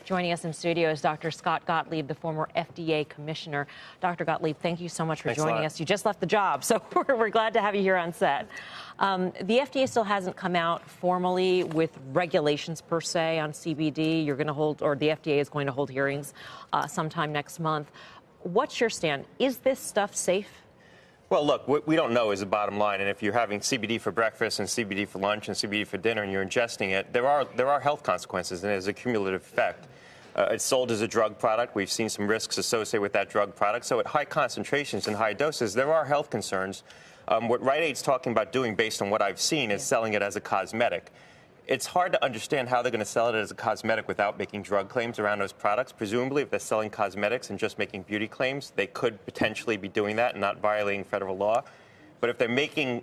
Joining us in studio is Dr. Scott Gottlieb, the former FDA Commissioner. Dr. Gottlieb, thank you so much for joining us. You just left the job, so we're glad to have you here on set. The FDA still hasn't come out formally with regulations per se on CBD. You're going to hold, or the FDA is going to hold hearings sometime next month. What's your stand? Is this stuff safe? Well, look, what we don't know is the bottom line. And if you're having CBD for breakfast and CBD for lunch and CBD for dinner and you're ingesting it, there are health consequences, and there's a cumulative effect. It's sold as a drug product. We've seen some risks associated with that drug product. So at high concentrations and high doses, there are health concerns. What Rite Aid's talking about doing, based on what I've seen, is selling it as a cosmetic. It's hard to understand how they're going to sell it as a cosmetic without making drug claims around those products. Presumably, if they're selling cosmetics and just making beauty claims, they could potentially be doing that and not violating federal law. But if they're making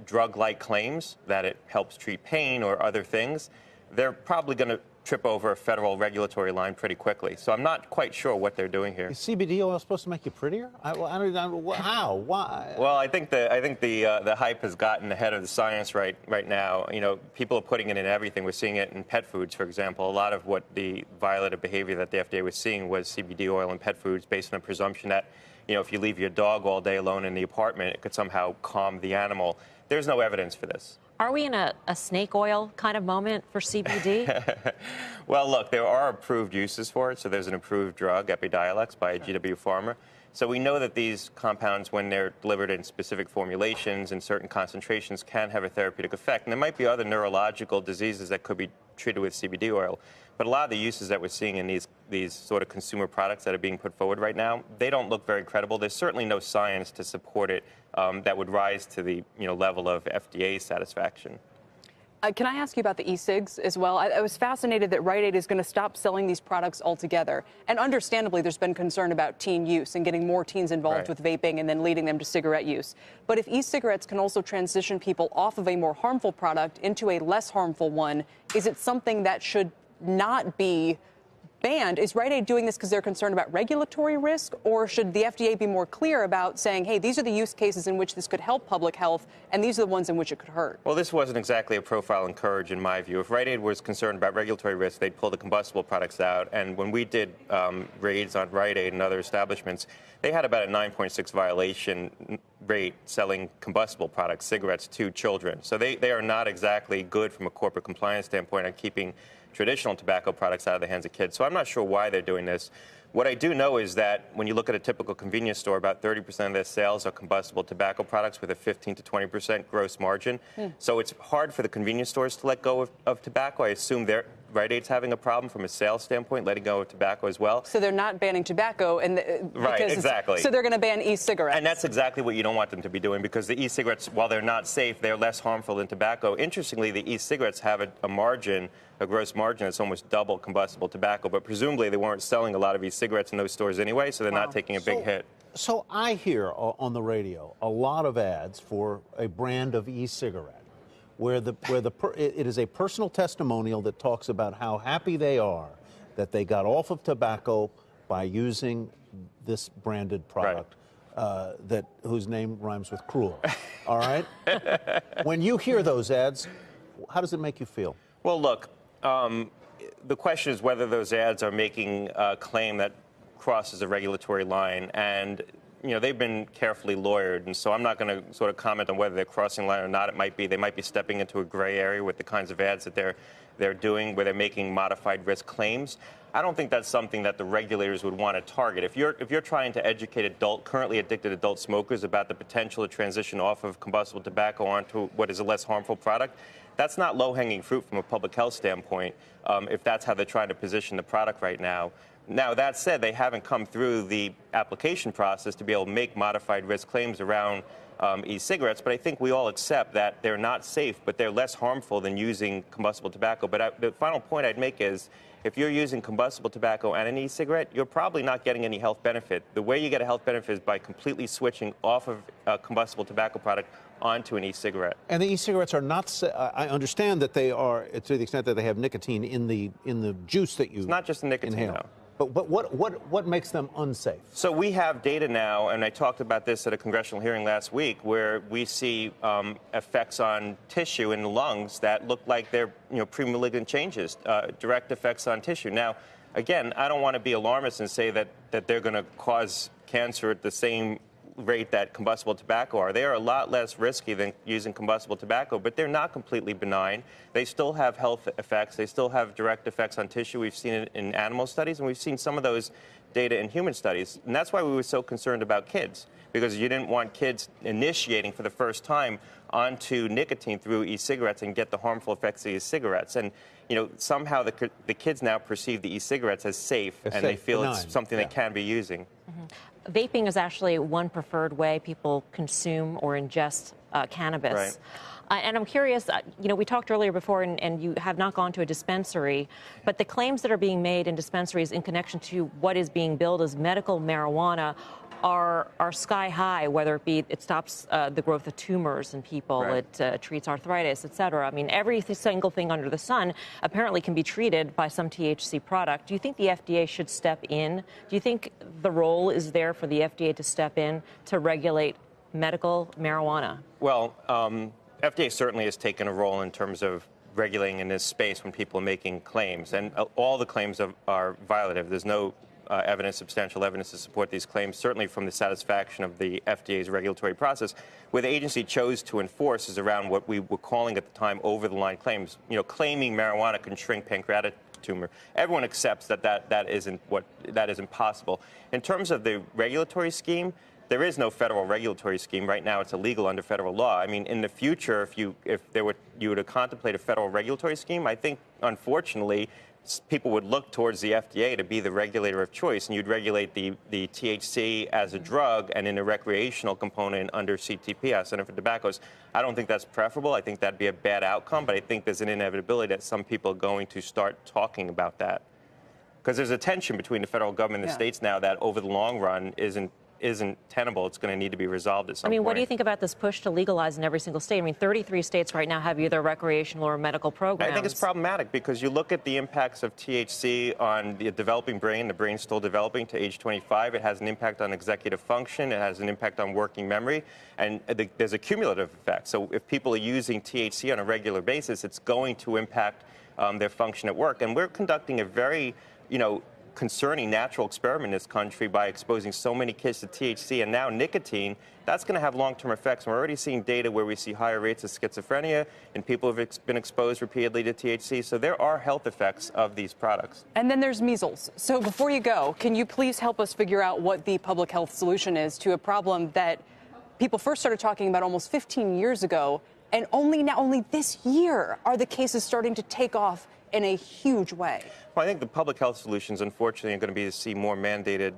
drug-like claims that it helps treat pain or other things, they're probably going to trip over a federal regulatory line pretty quickly. So I'm not quite sure what they're doing here. Is CBD oil supposed to make you prettier? I don't know. How? Why? Well, I think the hype has gotten ahead of the science right now. You know, people are putting it in everything. We're seeing it in pet foods, for example. A lot of what the violative behavior that the FDA was seeing was CBD oil in pet foods, based on a presumption that, you know, if you leave your dog all day alone in the apartment, it could somehow calm the animal. There's no evidence for this. Are we in a snake oil kind of moment for CBD? Well, look, there are approved uses for it. So there's an approved drug, Epidiolex, by GW Pharma. So we know that these compounds, when they're delivered in specific formulations and certain concentrations, can have a therapeutic effect. And there might be other neurological diseases that could be treated with CBD oil. But a lot of the uses that we're seeing in these sort of consumer products that are being put forward right now, they don't look very credible. There's certainly no science to support it that would rise to the level of FDA satisfaction. Can I ask you about the e-cigs as well? I was fascinated that Rite Aid is going to stop selling these products altogether. And understandably, there's been concern about teen use and getting more teens involved with vaping and then leading them to cigarette use. But if e-cigarettes can also transition people off of a more harmful product into a less harmful one, is it something that should not be banned? Is Rite Aid doing this because they're concerned about regulatory risk, or should the FDA be more clear about saying, hey, these are the use cases in which this could help public health, and these are the ones in which it could hurt? Well, this wasn't exactly a profile in courage, in my view. If Rite Aid was concerned about regulatory risk, they'd pull the combustible products out. And when we did raids on Rite Aid and other establishments, they had about a 9.6 violation rate selling combustible products, cigarettes, to children. So they are not exactly good from a corporate compliance standpoint on keeping traditional tobacco products out of the hands of kids. So I'm not sure why they're doing this. What I do know is that when you look at a typical convenience store, about 30% of their sales are combustible tobacco products with a 15 to 20% gross margin. So it's hard for the convenience stores to let go of tobacco. I assume Rite Aid's having a problem from a sales standpoint, letting go of tobacco as well. So they're not banning tobacco, and right, exactly. So they're going to ban e-cigarettes. And that's exactly what you don't want them to be doing, because the e-cigarettes, while they're not safe, they're less harmful than tobacco. Interestingly, the e-cigarettes have a margin, a gross margin that's almost double combustible tobacco, but presumably they weren't selling a lot of e-cigarettes in those stores anyway, so they're not taking a big hit. So I hear on the radio a lot of ads for a brand of e-cigarette where it is a personal testimonial that talks about how happy they are that they got off of tobacco by using this branded product. Whose name rhymes with cruel. All right? When you hear those ads, how does it make you feel? Well, look, the question is whether those ads are making a claim that crosses a regulatory line. And, they've been carefully lawyered. And so I'm not going to sort of comment on whether they're crossing the line or not. They might be stepping into a gray area with the kinds of ads that they're doing, where they're making modified risk claims. I don't think that's something that the regulators would want to target. If you're trying to educate currently addicted adult smokers about the potential to transition off of combustible tobacco onto what is a less harmful product, that's not low-hanging fruit from a public health standpoint, if that's how they're trying to position the product right now. Now, that said, they haven't come through the application process to be able to make modified risk claims around e-cigarettes, but I think we all accept that they're not safe, but they're less harmful than using combustible tobacco. But the final point I'd make is, if you're using combustible tobacco and an e-cigarette, you're probably not getting any health benefit. The way you get a health benefit is by completely switching off of a combustible tobacco product onto an e-cigarette. And the e-cigarettes are not. I understand that they are, to the extent that they have nicotine in the juice that you. It's not just the nicotine, inhale. though. But what makes them unsafe? So we have data now, and I talked about this at a congressional hearing last week, where we see effects on tissue in the lungs that look like they're pre-malignant changes, direct effects on tissue. Now, again, I don't want to be alarmist and say that they're going to cause cancer at the same rate that combustible tobacco are. They are a lot less risky than using combustible tobacco, but they're not completely benign. They still have health effects. They still have direct effects on tissue. We've seen it in animal studies, and we've seen some of those data in human studies. And that's why we were so concerned about kids, because you didn't want kids initiating for the first time onto nicotine through e-cigarettes and get the harmful effects of e-cigarettes. And somehow the kids now perceive the e-cigarettes as safe, and they feel benign. It's something they can be using. Vaping is actually one preferred way people consume or ingest cannabis. Right. And I'm curious, we talked earlier before, and you have not gone to a dispensary, but the claims that are being made in dispensaries in connection to what is being billed as medical marijuana are sky high, whether it be it stops the growth of tumors in people, right. It treats arthritis, et cetera. I mean, every single thing under the sun apparently can be treated by some THC product. Do you think the FDA should step in? Do you think the role is there for the FDA to step in to regulate medical marijuana? Well, FDA certainly has taken a role in terms of regulating in this space when people are making claims, and all the claims are violative. There's no substantial evidence to support these claims, certainly from the satisfaction of the FDA's regulatory process. Where the agency chose to enforce is around what we were calling at the time over-the-line claims. Claiming marijuana can shrink pancreatic tumor. Everyone accepts that isn't possible. In terms of the regulatory scheme, there is no federal regulatory scheme. Right now, it's illegal under federal law. I mean, in the future, if you were to contemplate a federal regulatory scheme, I think, unfortunately, people would look towards the FDA to be the regulator of choice, and you'd regulate the THC as a drug and in a recreational component under CTP, Center for Tobaccos. I don't think that's preferable. I think that'd be a bad outcome, but I think there's an inevitability that some people are going to start talking about that. Because there's a tension between the federal government and the states now that over the long run isn't tenable. It's going to need to be resolved at some point. What do you think about this push to legalize in every single state? 33 states right now have either recreational or medical programs. I think it's problematic because you look at the impacts of THC on the developing brain. The brain's still developing to age 25. It has an impact on executive function. It has an impact on working memory. And there's a cumulative effect. So if people are using THC on a regular basis, it's going to impact their function at work. And we're conducting a very, concerning natural experiment in this country by exposing so many kids to THC and now nicotine. That's going to have long-term effects. We're already seeing data where we see higher rates of schizophrenia and people who have been exposed repeatedly to THC. So there are health effects of these products. And then there's measles. So before you go, can you please help us figure out what the public health solution is to a problem that people first started talking about almost 15 years ago, and only this year are the cases starting to take off in a huge way? Well, I think the public health solutions, unfortunately, are going to be to see more mandated,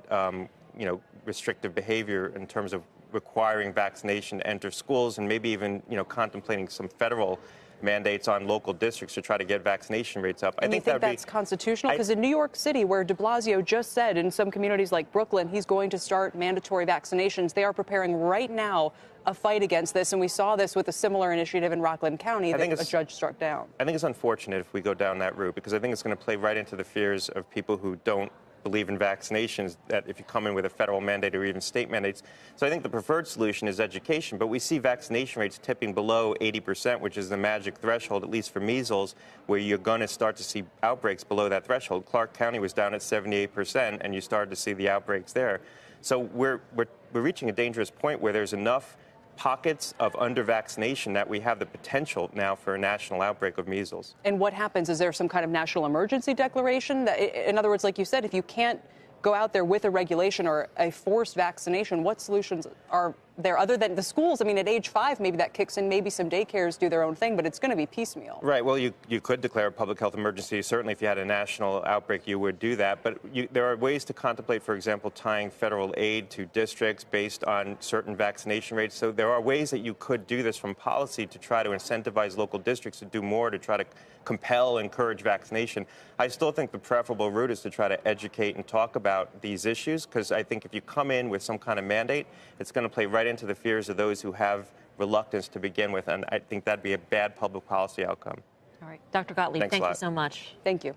restrictive behavior in terms of requiring vaccination to enter schools, and maybe even, contemplating some federal mandates on local districts to try to get vaccination rates up. And I think that's constitutional? Because in New York City, where de Blasio just said in some communities like Brooklyn, he's going to start mandatory vaccinations, they are preparing right now a fight against this. And we saw this with a similar initiative in Rockland County that a judge struck down. I think it's unfortunate if we go down that route, because I think it's going to play right into the fears of people who don't believe in vaccinations, that if you come in with a federal mandate or even state mandates. So I think the preferred solution is education, but we see vaccination rates tipping below 80%, which is the magic threshold, at least for measles, where you're going to start to see outbreaks below that threshold. Clark County was down at 78%, and you started to see the outbreaks there. So we're reaching a dangerous point where there's enough pockets of under-vaccination that we have the potential now for a national outbreak of measles. And what happens? Is there some kind of national emergency declaration? In other words, like you said, if you can't go out there with a regulation or a forced vaccination, what solutions are there other than the schools? I mean, at age 5, maybe that kicks in. Maybe some daycares do their own thing, but it's going to be piecemeal. Right. Well, you could declare a public health emergency. Certainly, if you had a national outbreak, you would do that. But there are ways to contemplate, for example, tying federal aid to districts based on certain vaccination rates. So there are ways that you could do this from policy to try to incentivize local districts to do more, to try to compel, encourage vaccination. I still think the preferable route is to try to educate and talk about these issues, because I think if you come in with some kind of mandate, it's going to play right into the fears of those who have reluctance to begin with, and I think that'd be a bad public policy outcome. All right. Dr. Gottlieb, thank you so much. Thank you.